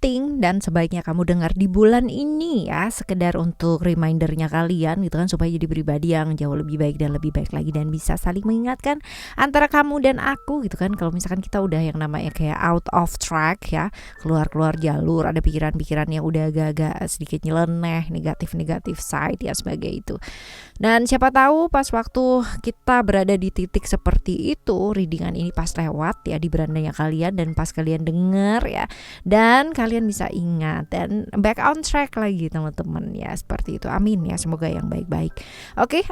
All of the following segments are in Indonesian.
penting dan sebaiknya kamu dengar di bulan ini ya, sekedar untuk remindernya kalian gitu kan, supaya jadi pribadi yang jauh lebih baik dan lebih baik lagi, dan bisa saling mengingatkan antara kamu dan aku gitu kan. Kalau misalkan kita udah yang namanya kayak out of track ya, keluar jalur, ada pikiran-pikiran yang udah agak-agak sedikit nyeleneh, negatif side ya sebagai itu. Dan siapa tahu pas waktu kita berada di titik seperti itu, readingan ini pas lewat ya di berandanya kalian, dan pas kalian denger ya, dan kalian bisa ingat dan back on track lagi teman-teman ya, seperti itu. Amin ya, semoga yang baik-baik. Oke,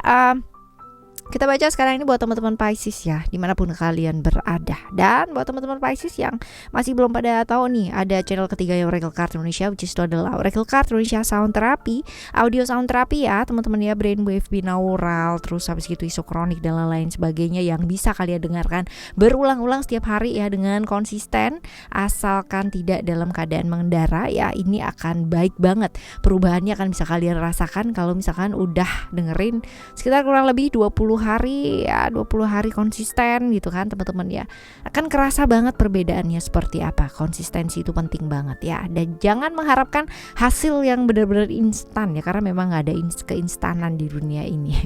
kita baca sekarang ini buat teman-teman Pisces ya, dimanapun kalian berada. Dan buat teman-teman Pisces yang masih belum pada tahu nih, ada channel ketiga ya Oracle Card Indonesia, which is itu adalah Oracle Card Indonesia Sound Therapy, audio sound therapy ya teman-teman ya, brainwave, binaural, terus habis gitu isokronik dan lain sebagainya, yang bisa kalian dengarkan berulang-ulang setiap hari ya dengan konsisten, asalkan tidak dalam keadaan mengendara ya. Ini akan baik banget, perubahannya akan bisa kalian rasakan kalau misalkan udah dengerin sekitar kurang lebih 20 hari ya, 20 hari konsisten gitu kan teman-teman ya. Akan kerasa banget perbedaannya seperti apa. Konsistensi itu penting banget ya, dan jangan mengharapkan hasil yang benar-benar instan ya, karena memang gak ada keinstanan di dunia ini.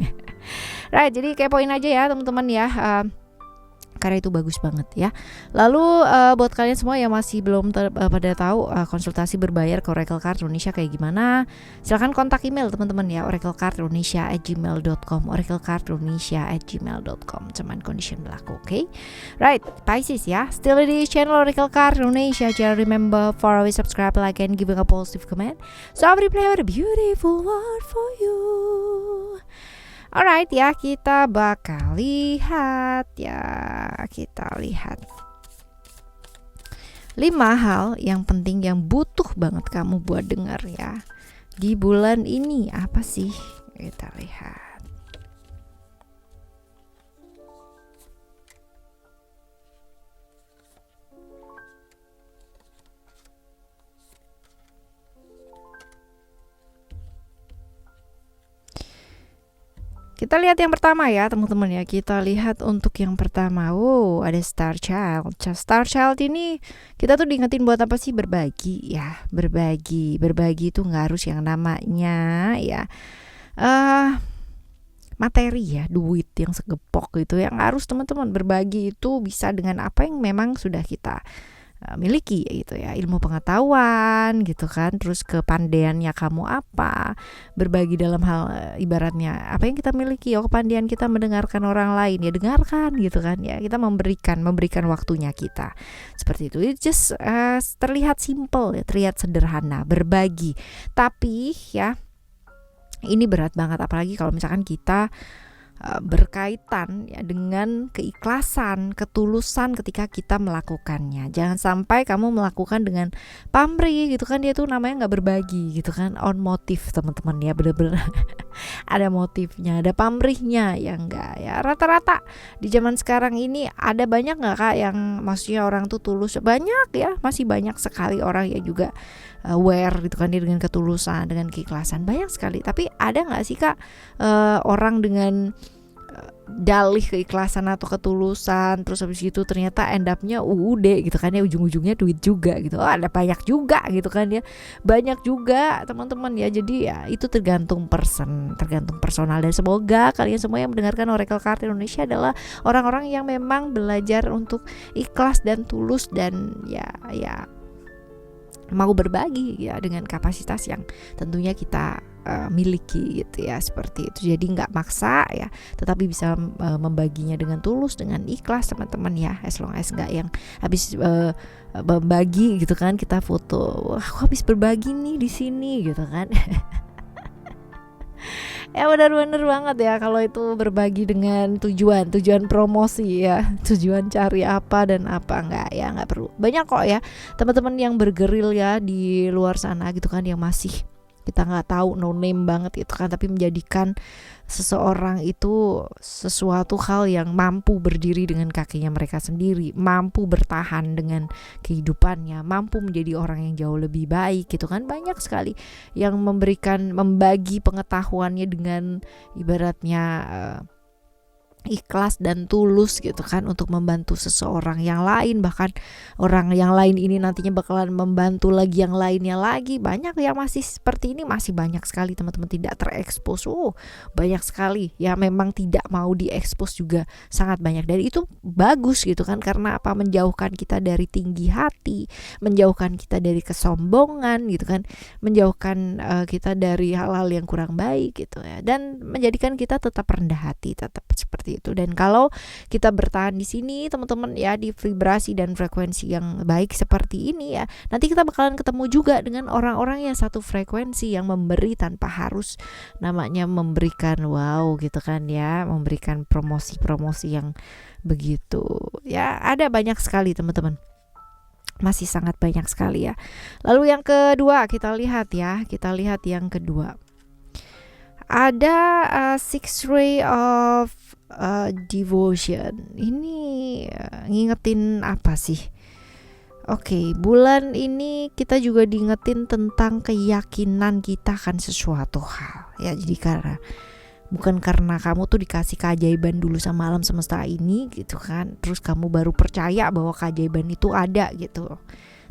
Right, jadi kepoin aja ya teman-teman ya, karena itu bagus banget ya. Lalu buat kalian semua yang masih belum pada tahu konsultasi berbayar ke Oracle Card Indonesia kayak gimana, silahkan kontak email teman-teman ya, oraclecardindonesia@gmail.com, oraclecardindonesia@gmail.com, cuman condition berlaku. Okay? Right, Pisces ya, still di channel Oracle Card Indonesia. Jangan remember for always subscribe, like, and giving a positive comment, so I will play a beautiful word for you. Alright ya, kita bakal lihat 5 hal yang penting yang butuh banget kamu buat dengar ya di bulan ini. Apa sih? Kita lihat. Kita lihat yang pertama ya teman-teman ya. Kita lihat untuk yang pertama. Wow, ada Star Child. Star Child ini kita tuh diingetin buat apa sih? Berbagi ya. Berbagi itu gak harus yang namanya ya materi ya, duit yang segepok gitu. Yang harus teman-teman berbagi itu bisa dengan apa yang memang sudah kita miliki gitu ya, ilmu pengetahuan gitu kan, terus kepandaiannya kamu apa, berbagi dalam hal ibaratnya apa yang kita miliki, kepandaian kita mendengarkan orang lain ya, dengarkan gitu kan ya, kita memberikan waktunya kita seperti itu. It just terlihat simple ya, terlihat sederhana, berbagi, tapi ya ini berat banget, apalagi kalau misalkan kita berkaitan ya dengan keikhlasan, ketulusan ketika kita melakukannya. Jangan sampai kamu melakukan dengan pamrih gitu kan, dia tuh namanya nggak berbagi gitu kan, on motif teman-teman ya, bener-bener ada motifnya, ada pamrihnya ya enggak ya. Rata-rata di zaman sekarang ini ada banyak nggak kak yang maksudnya orang tuh tulus? Banyak ya, masih banyak sekali orang yang juga aware gitu kan, dia dengan ketulusan, dengan keikhlasan, banyak sekali. Tapi ada nggak sih kak orang dengan dalih keikhlasan atau ketulusan, terus habis itu ternyata end up-nya UUD gitu kan ya, ujung-ujungnya duit juga gitu. Ada banyak juga gitu kan ya, banyak juga teman-teman ya. Jadi ya itu tergantung personal, dan semoga kalian semua yang mendengarkan Oracle Card Indonesia adalah orang-orang yang memang belajar untuk ikhlas dan tulus, dan ya mau berbagi ya dengan kapasitas yang tentunya kita miliki gitu ya, seperti itu. Jadi nggak maksa ya, tetapi bisa membaginya dengan tulus, dengan ikhlas teman-teman ya, as long as nggak yang habis berbagi gitu kan, kita foto aku habis berbagi nih di sini gitu kan. Ya benar-benar banget ya kalau itu berbagi dengan tujuan promosi ya, tujuan cari apa dan apa, nggak perlu. Banyak kok ya teman-teman yang bergeril ya di luar sana gitu kan, yang masih kita nggak tahu, no name banget itu kan, tapi menjadikan seseorang itu sesuatu hal yang mampu berdiri dengan kakinya mereka sendiri, mampu bertahan dengan kehidupannya, mampu menjadi orang yang jauh lebih baik gitu kan. Banyak sekali yang membagi pengetahuannya dengan ibaratnya ikhlas dan tulus gitu kan untuk membantu seseorang yang lain, bahkan orang yang lain ini nantinya bakalan membantu lagi yang lainnya lagi. Banyak yang masih seperti ini, masih banyak sekali teman-teman tidak terekspos. Banyak sekali ya, memang tidak mau diekspos juga sangat banyak, dan itu bagus gitu kan, karena apa, menjauhkan kita dari tinggi hati, menjauhkan kita dari kesombongan gitu kan, menjauhkan kita dari hal-hal yang kurang baik gitu ya, dan menjadikan kita tetap rendah hati, tetap seperti itu. Dan kalau kita bertahan di sini teman-teman ya, di vibrasi dan frekuensi yang baik seperti ini ya, nanti kita bakalan ketemu juga dengan orang-orang yang satu frekuensi, yang memberi tanpa harus namanya memberikan wow gitu kan ya, memberikan promosi-promosi yang begitu ya. Ada banyak sekali teman-teman, masih sangat banyak sekali ya. Lalu yang kedua kita lihat yang kedua ada six ray of devotion. Ini ngingetin apa sih? Oke, bulan ini kita juga diingetin tentang keyakinan kita akan sesuatu hal ya. Jadi bukan karena kamu tuh dikasih keajaiban dulu sama alam semesta ini gitu kan, terus kamu baru percaya bahwa keajaiban itu ada gitu.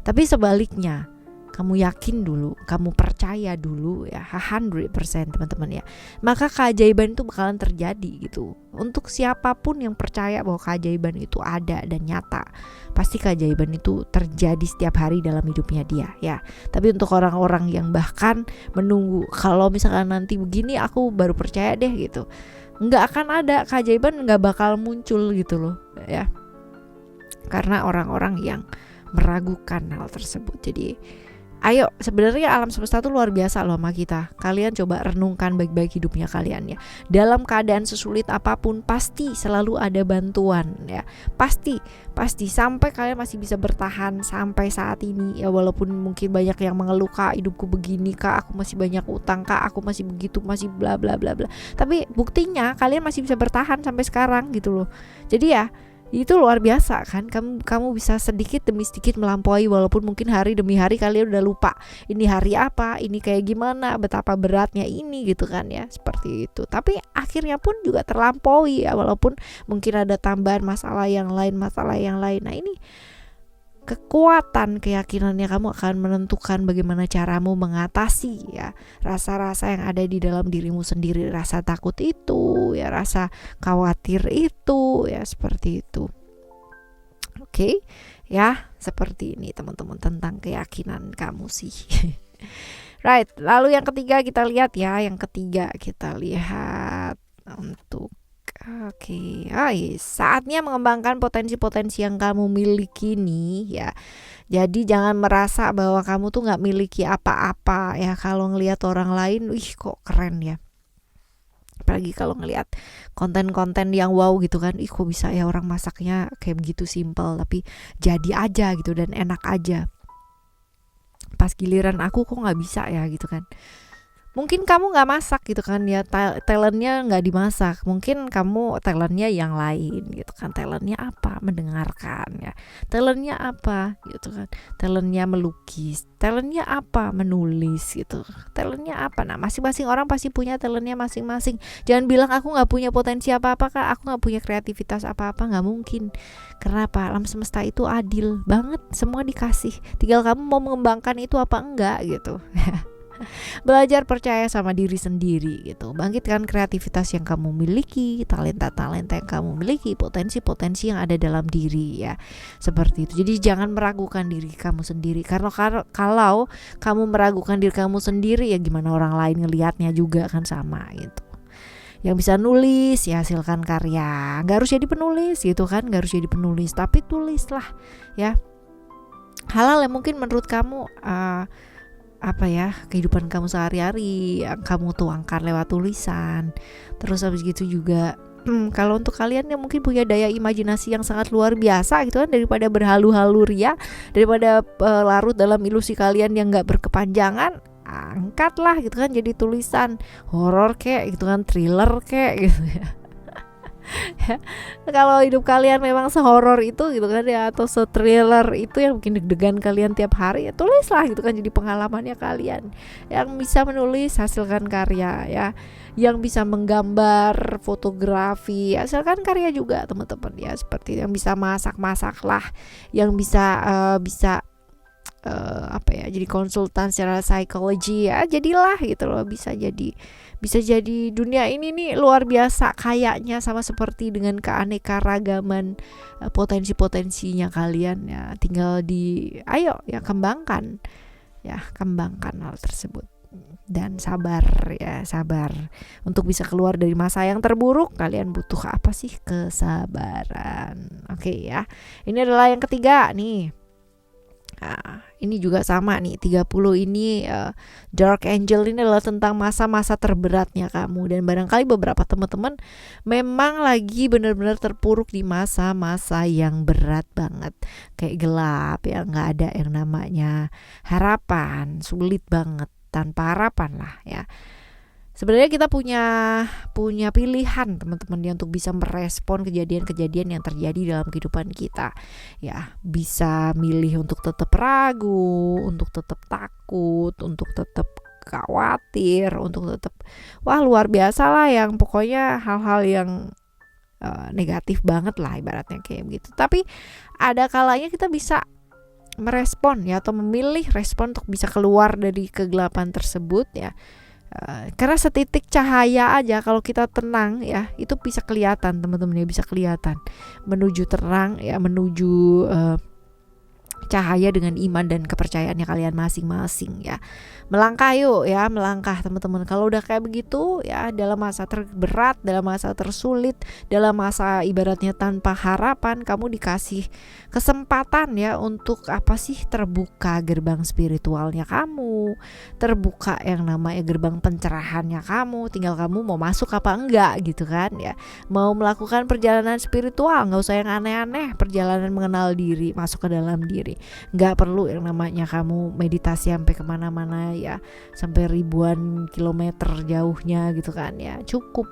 Tapi sebaliknya, kamu yakin dulu, kamu percaya dulu ya, 100% teman-teman ya, maka keajaiban itu bakalan terjadi gitu. Untuk siapapun yang percaya bahwa keajaiban itu ada dan nyata, pasti keajaiban itu terjadi setiap hari dalam hidupnya dia ya. Tapi untuk orang-orang yang bahkan menunggu, kalau misalkan nanti begini aku baru percaya deh gitu, nggak akan ada keajaiban, nggak bakal muncul gitu loh ya, karena orang-orang yang meragukan hal tersebut. Jadi ayo, sebenarnya alam semesta tuh luar biasa loh sama kita. Kalian coba renungkan baik-baik hidupnya kalian ya. Dalam keadaan sesulit apapun pasti selalu ada bantuan ya. Pasti sampai kalian masih bisa bertahan sampai saat ini ya, walaupun mungkin banyak yang mengeluh, Kak hidupku begini, Kak aku masih banyak utang, Kak aku masih begitu, masih bla bla bla bla. Tapi buktinya kalian masih bisa bertahan sampai sekarang gitu loh. Jadi ya itu luar biasa kan, kamu bisa sedikit demi sedikit melampaui, walaupun mungkin hari demi hari kalian udah lupa ini hari apa, ini kayak gimana, betapa beratnya ini gitu kan ya, seperti itu. Tapi akhirnya pun juga terlampaui ya, walaupun mungkin ada tambahan masalah yang lain. Nah ini kekuatan keyakinannya kamu akan menentukan bagaimana caramu mengatasi ya rasa-rasa yang ada di dalam dirimu sendiri, rasa takut itu ya, rasa khawatir itu ya, seperti itu. Oke ya, seperti ini teman-teman tentang keyakinan kamu sih. Right, lalu yang ketiga kita lihat untuk saatnya mengembangkan potensi-potensi yang kamu miliki nih ya. Jadi jangan merasa bahwa kamu tuh nggak miliki apa-apa ya. Kalau ngelihat orang lain, kok keren ya. Apalagi kalau ngelihat konten-konten yang wow gitu kan, kok bisa ya orang masaknya kayak begitu simple tapi jadi aja gitu dan enak aja. Pas giliran aku kok nggak bisa ya gitu kan. Mungkin kamu gak masak gitu kan ya, talentnya gak dimasak. Mungkin kamu talentnya yang lain gitu kan. Talentnya apa? Mendengarkan ya. Talentnya apa gitu kan. Talentnya melukis. Talentnya apa? Menulis gitu. Talentnya apa? Nah masing-masing orang pasti punya talentnya masing-masing. Jangan bilang aku gak punya potensi apa-apa, Kak, aku gak punya kreativitas apa-apa. Gak mungkin. Kenapa? Alam semesta itu adil banget, semua dikasih. Tinggal kamu mau mengembangkan itu apa enggak gitu. Belajar percaya sama diri sendiri gitu. Bangkitkan kreativitas yang kamu miliki, talenta-talenta yang kamu miliki, potensi-potensi yang ada dalam diri ya. Seperti itu. Jadi jangan meragukan diri kamu sendiri. Karena kalau kamu meragukan diri kamu sendiri ya gimana orang lain ngelihatnya juga kan sama gitu. Yang bisa nulis ya hasilkan karya. Gak harus jadi penulis gitu kan, gak harus jadi penulis, tapi tulislah ya. Hal-hal yang mungkin menurut kamu kehidupan kamu sehari-hari yang kamu tuangkan lewat tulisan. Terus habis gitu juga kalau untuk kalian yang mungkin punya daya imajinasi yang sangat luar biasa gitu kan, daripada berhalu-halu ria, daripada larut dalam ilusi kalian yang gak berkepanjangan, angkatlah gitu kan jadi tulisan horor kek gitu kan, thriller kek gitu ya. Kalau hidup kalian memang sehoror itu gitu kan ya, atau se-thriller itu yang bikin deg-degan kalian tiap hari, ya tulislah gitu kan, jadi pengalamannya kalian. Yang bisa menulis, hasilkan karya ya. Yang bisa menggambar, fotografi, hasilkan karya juga teman-teman ya. Seperti yang bisa masak-masak lah, yang bisa apa ya, jadi konsultan secara psikologi ya, jadilah gitu loh. Bisa jadi dunia ini nih luar biasa kayaknya, sama seperti dengan keanekaragaman potensi-potensinya kalian ya. Tinggal ayo ya kembangkan hal tersebut, dan sabar ya, sabar untuk bisa keluar dari masa yang terburuk. Kalian butuh apa sih? Kesabaran. Oke ya, ini adalah yang ketiga nih. Nah, ini juga sama nih, 30 ini Dark Angel ini adalah tentang masa-masa terberatnya kamu. Dan barangkali beberapa teman-teman memang lagi benar-benar terpuruk di masa-masa yang berat banget, kayak gelap ya, nggak ada yang namanya harapan, sulit banget, tanpa harapan lah ya. Sebenarnya kita punya pilihan teman-teman ya, untuk bisa merespon kejadian-kejadian yang terjadi dalam kehidupan kita. Ya, bisa milih untuk tetap ragu, untuk tetap takut, untuk tetap khawatir, untuk tetap luar biasa lah, yang pokoknya hal-hal yang negatif banget lah ibaratnya kayak gitu. Tapi ada kalanya kita bisa merespon ya, atau memilih respon untuk bisa keluar dari kegelapan tersebut ya. Karena setitik cahaya aja kalau kita tenang ya, itu bisa kelihatan teman-teman ya, bisa kelihatan menuju terang ya, menuju cahaya dengan iman dan kepercayaannya kalian masing-masing ya. Melangkah yuk ya, melangkah teman-teman. Kalau udah kayak begitu ya, dalam masa terberat, dalam masa tersulit, dalam masa ibaratnya tanpa harapan, kamu dikasih kesempatan ya untuk apa sih, terbuka gerbang spiritualnya kamu, terbuka yang namanya gerbang pencerahannya kamu. Tinggal kamu mau masuk apa enggak gitu kan ya. Mau melakukan perjalanan spiritual, nggak usah yang aneh-aneh, perjalanan mengenal diri, masuk ke dalam diri. Nggak perlu yang namanya kamu meditasi sampai kemana-mana ya, sampai ribuan kilometer jauhnya gitu kan ya. Cukup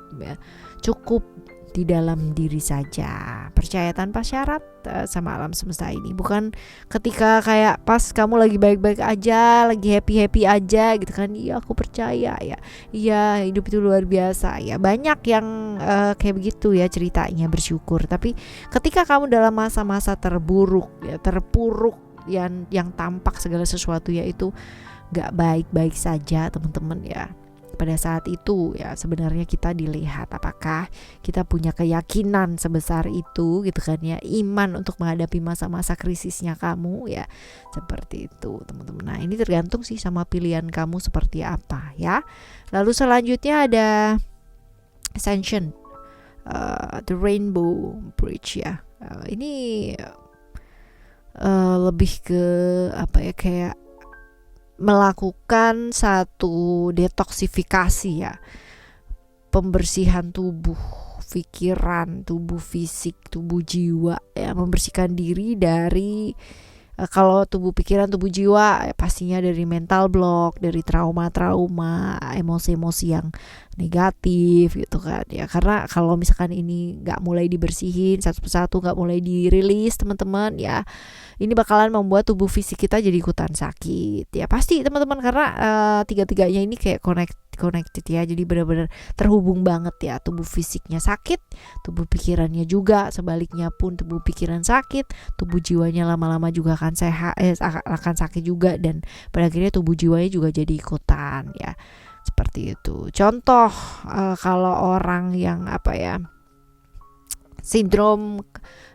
di dalam diri saja, percaya tanpa syarat sama alam semesta ini. Bukan ketika kayak pas kamu lagi baik-baik aja, lagi happy aja gitu kan, iya aku percaya ya, iya hidup itu luar biasa ya. Banyak yang kayak begitu ya ceritanya, bersyukur. Tapi ketika kamu dalam masa-masa terburuk ya, terpuruk, yang tampak segala sesuatu ya itu gak baik-baik saja teman-teman ya. Pada saat itu ya sebenarnya kita dilihat apakah kita punya keyakinan sebesar itu gitu kan ya, iman untuk menghadapi masa-masa krisisnya kamu ya, seperti itu teman-teman. Nah ini tergantung sih sama pilihan kamu seperti apa ya. Lalu selanjutnya ada Ascension, The Rainbow Bridge ya. Ini lebih ke apa ya, kayak melakukan satu detoksifikasi ya, pembersihan tubuh, pikiran, tubuh fisik, tubuh jiwa ya, membersihkan diri dari kalau tubuh pikiran, tubuh jiwa ya, pastinya dari mental block, dari trauma-trauma, emosi-emosi yang negatif gitu kan ya. Karena kalau misalkan ini gak mulai dibersihin satu persatu, gak mulai dirilis teman-teman ya, ini bakalan membuat tubuh fisik kita jadi ikutan sakit ya, pasti teman-teman. Karena tiga-tiganya ini kayak connected ya, jadi benar-benar terhubung banget ya. Tubuh fisiknya sakit, tubuh pikirannya juga, sebaliknya pun tubuh pikiran sakit, tubuh jiwanya lama-lama juga akan sakit juga, dan pada akhirnya tubuh jiwanya juga jadi ikutan ya, seperti itu. Contoh kalau orang yang apa ya, sindrom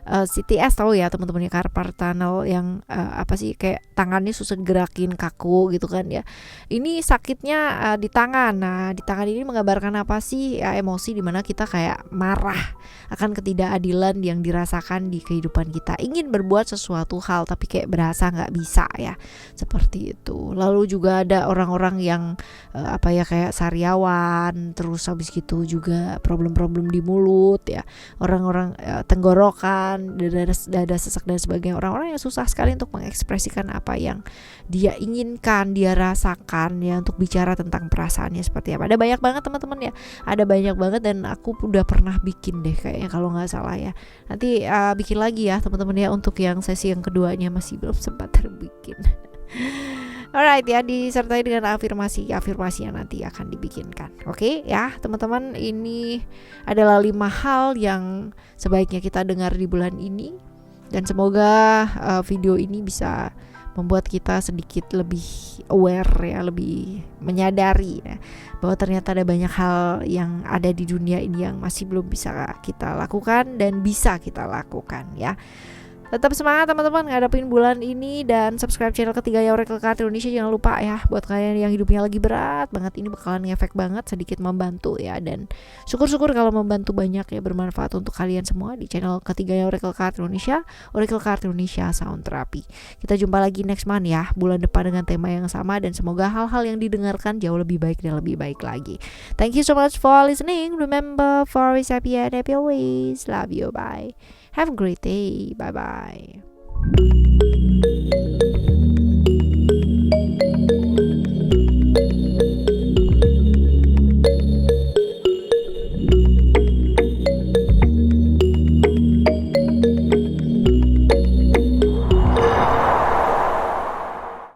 CTS tahu ya teman-teman ya, carpal tunnel, yang apa sih, kayak tangannya susah gerakin, kaku gitu kan ya. Ini sakitnya di tangan. Nah di tangan ini menggambarkan apa sih ya, emosi dimana kita kayak marah akan ketidakadilan yang dirasakan di kehidupan kita, ingin berbuat sesuatu hal tapi kayak berasa nggak bisa ya, seperti itu. Lalu juga ada orang-orang yang apa ya, kayak sariawan, terus habis gitu juga problem-problem di mulut ya, orang-orang tenggorokan kesakitan, dada sesak dan sebagainya. Orang-orang yang susah sekali untuk mengekspresikan apa yang dia inginkan, dia rasakan ya, untuk bicara tentang perasaannya seperti apa. Ada banyak banget teman-teman ya, ada banyak banget, dan aku udah pernah bikin deh kayaknya kalau nggak salah ya. Nanti bikin lagi ya teman-teman ya, untuk yang sesi yang keduanya masih belum sempat terbikin. Alright ya, disertai dengan afirmasi yang nanti akan dibikinkan. Oke ya teman-teman, ini adalah 5 hal yang sebaiknya kita dengar di bulan ini. Dan semoga video ini bisa membuat kita sedikit lebih aware ya, lebih menyadari ya, bahwa ternyata ada banyak hal yang ada di dunia ini yang masih belum bisa kita lakukan dan bisa kita lakukan ya. Tetap semangat teman-teman ngadepin bulan ini, dan subscribe channel Ketiganya Oracle Card Indonesia jangan lupa ya. Buat kalian yang hidupnya lagi berat banget, ini bakalan ngefek banget, sedikit membantu ya. Dan syukur-syukur kalau membantu banyak ya, bermanfaat untuk kalian semua di channel Ketiganya Oracle Card Indonesia, Oracle Card Indonesia Sound Therapy. Kita jumpa lagi next month ya, bulan depan dengan tema yang sama, dan semoga hal-hal yang didengarkan jauh lebih baik dan lebih baik lagi. Thank you so much for listening. Remember, for always happy and happy always. Love you, bye. Have a great day. Bye-bye.